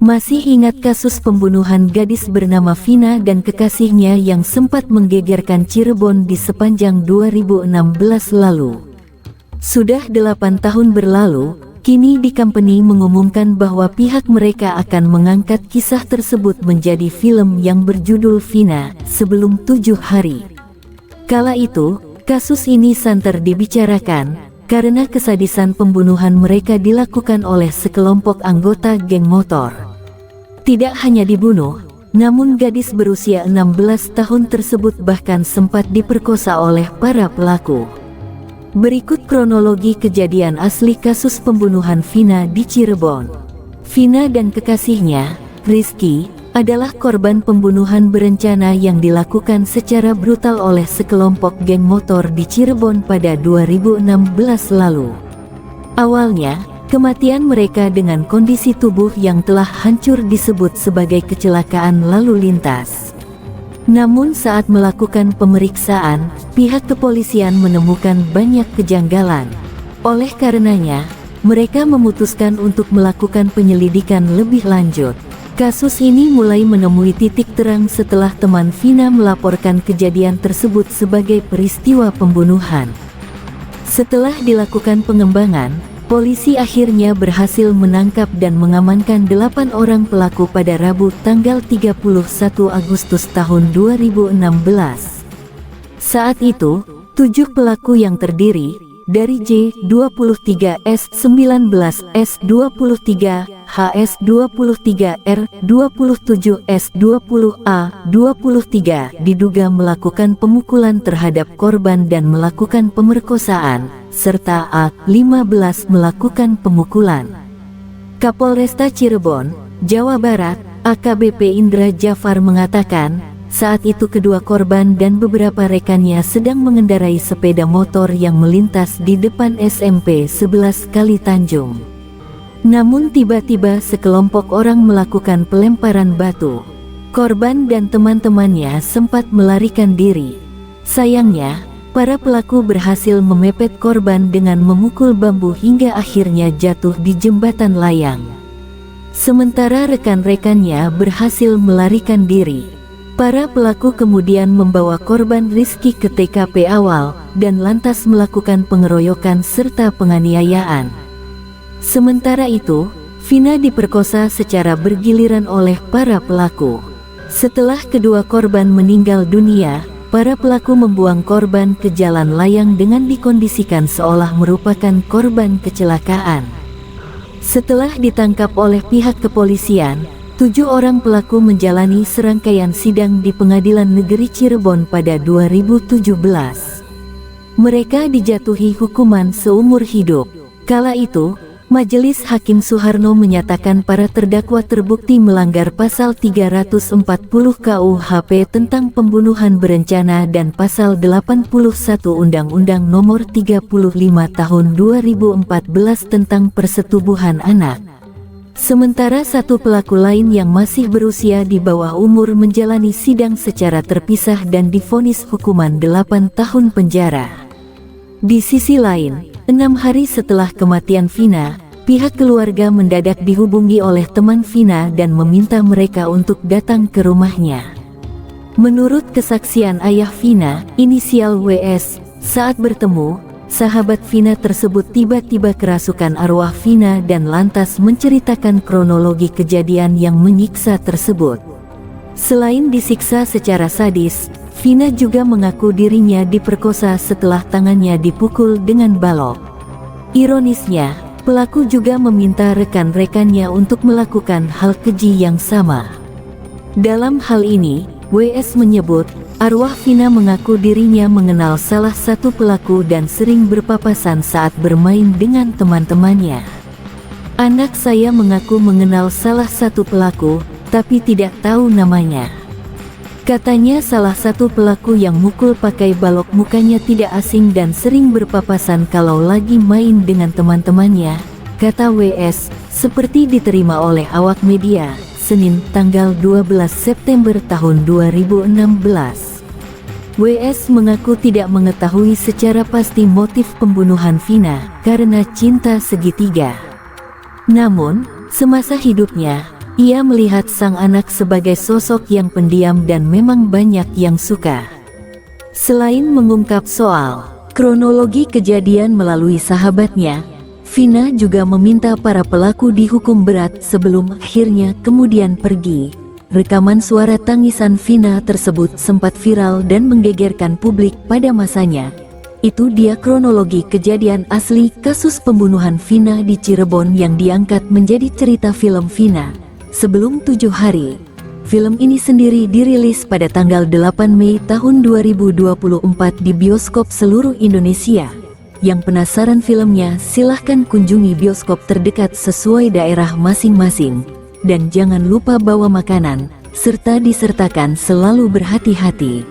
Masih ingat kasus pembunuhan gadis bernama Vina dan kekasihnya yang sempat menggegerkan Cirebon di sepanjang 2016 lalu? Sudah 8 tahun berlalu, kini The Company mengumumkan bahwa pihak mereka akan mengangkat kisah tersebut menjadi film yang berjudul Vina, sebelum 7 hari. Kala itu, kasus ini santer dibicarakan, karena kesadisan pembunuhan mereka dilakukan oleh sekelompok anggota geng motor. Tidak hanya dibunuh, namun gadis berusia 16 tahun tersebut bahkan sempat diperkosa oleh para pelaku. Berikut kronologi kejadian asli kasus pembunuhan Vina di Cirebon. Vina dan kekasihnya, Rizky, adalah korban pembunuhan berencana yang dilakukan secara brutal oleh sekelompok geng motor di Cirebon pada 2016 lalu. Awalnya, kematian mereka dengan kondisi tubuh yang telah hancur disebut sebagai kecelakaan lalu lintas. Namun saat melakukan pemeriksaan, pihak kepolisian menemukan banyak kejanggalan. Oleh karenanya, mereka memutuskan untuk melakukan penyelidikan lebih lanjut. Kasus ini mulai menemui titik terang setelah teman Vina melaporkan kejadian tersebut sebagai peristiwa pembunuhan. Setelah dilakukan pengembangan, polisi akhirnya berhasil menangkap dan mengamankan 8 orang pelaku pada Rabu tanggal 31 Agustus tahun 2016. Saat itu, 7 pelaku yang terdiri dari J23S 19S 23 HS 23 R 27S 20A 23 diduga melakukan pemukulan terhadap korban dan melakukan pemerkosaan, serta A15 melakukan pemukulan. Kapolresta Cirebon, Jawa Barat, AKBP Indra Jafar mengatakan, saat itu kedua korban dan beberapa rekannya sedang mengendarai sepeda motor yang melintas di depan SMP 11 Kali Tanjung. Namun tiba-tiba sekelompok orang melakukan pelemparan batu. Korban dan teman-temannya sempat melarikan diri. Sayangnya, para pelaku berhasil memepet korban dengan memukul bambu hingga akhirnya jatuh di jembatan layang. Sementara rekan-rekannya berhasil melarikan diri. Para pelaku kemudian membawa korban Rizky ke TKP awal dan lantas melakukan pengeroyokan serta penganiayaan. Sementara itu, Vina diperkosa secara bergiliran oleh para pelaku. Setelah kedua korban meninggal dunia, para pelaku membuang korban ke jalan layang dengan dikondisikan seolah merupakan korban kecelakaan. Setelah ditangkap oleh pihak kepolisian, 7 orang pelaku menjalani serangkaian sidang di Pengadilan Negeri Cirebon pada 2017. Mereka dijatuhi hukuman seumur hidup. Kala itu, Majelis Hakim Suharno menyatakan para terdakwa terbukti melanggar pasal 340 KUHP tentang pembunuhan berencana dan pasal 81 Undang-Undang Nomor 35 Tahun 2014 tentang persetubuhan anak. Sementara satu pelaku lain yang masih berusia di bawah umur menjalani sidang secara terpisah dan divonis hukuman 8 tahun penjara. Di sisi lain, 6 hari setelah kematian Vina, pihak keluarga mendadak dihubungi oleh teman Vina dan meminta mereka untuk datang ke rumahnya. Menurut kesaksian ayah Vina, inisial WS, saat bertemu, sahabat Vina tersebut tiba-tiba kerasukan arwah Vina dan lantas menceritakan kronologi kejadian yang menyiksa tersebut. Selain disiksa secara sadis, Vina juga mengaku dirinya diperkosa setelah tangannya dipukul dengan balok. Ironisnya, pelaku juga meminta rekan-rekannya untuk melakukan hal keji yang sama. Dalam hal ini, WS menyebut, arwah Vina mengaku dirinya mengenal salah satu pelaku dan sering berpapasan saat bermain dengan teman-temannya. Anak saya mengaku mengenal salah satu pelaku, tapi tidak tahu namanya. Katanya salah satu pelaku yang mukul pakai balok mukanya tidak asing dan sering berpapasan kalau lagi main dengan teman-temannya, kata WS, seperti diterima oleh awak media, Senin tanggal 12 September tahun 2016. WS mengaku tidak mengetahui secara pasti motif pembunuhan Vina karena cinta segitiga. Namun, semasa hidupnya, Ia melihat sang anak sebagai sosok yang pendiam dan memang banyak yang suka. Selain mengungkap soal kronologi kejadian melalui sahabatnya, Vina juga meminta para pelaku dihukum berat sebelum akhirnya kemudian pergi. Rekaman suara tangisan Vina tersebut sempat viral dan menggegerkan publik pada masanya. Itu dia kronologi kejadian asli kasus pembunuhan Vina di Cirebon yang diangkat menjadi cerita film Vina. Sebelum 7 hari, film ini sendiri dirilis pada tanggal 8 Mei tahun 2024 di bioskop seluruh Indonesia. Yang penasaran filmnya, silahkan kunjungi bioskop terdekat sesuai daerah masing-masing. Dan jangan lupa bawa makanan, serta disertakan selalu berhati-hati.